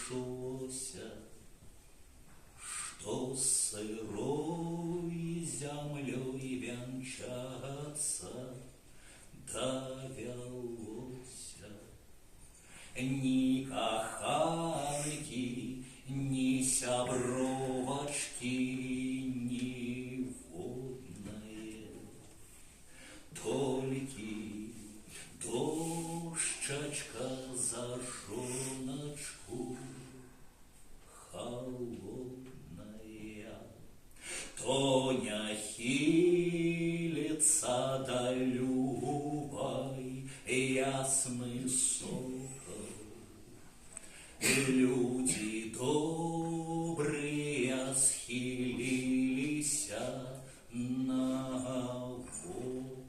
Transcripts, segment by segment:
пришлося, что с сырой землей венчаться довелося. Ни каханки, ни сябровочки, ни водное, только дождичка за жоночку холодная. То не хилится да любой ясный сокол. Люди добрые схилились на вокол,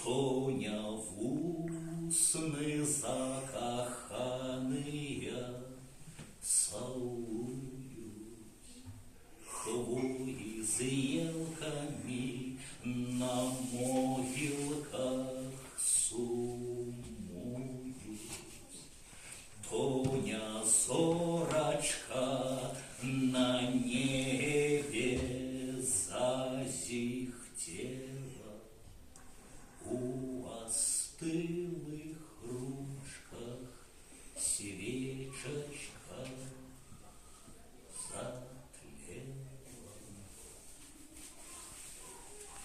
то не в усны закаханые целуют, хвои с елками на могилках сумуют, то не зорочка на небе зазихтела, уостыла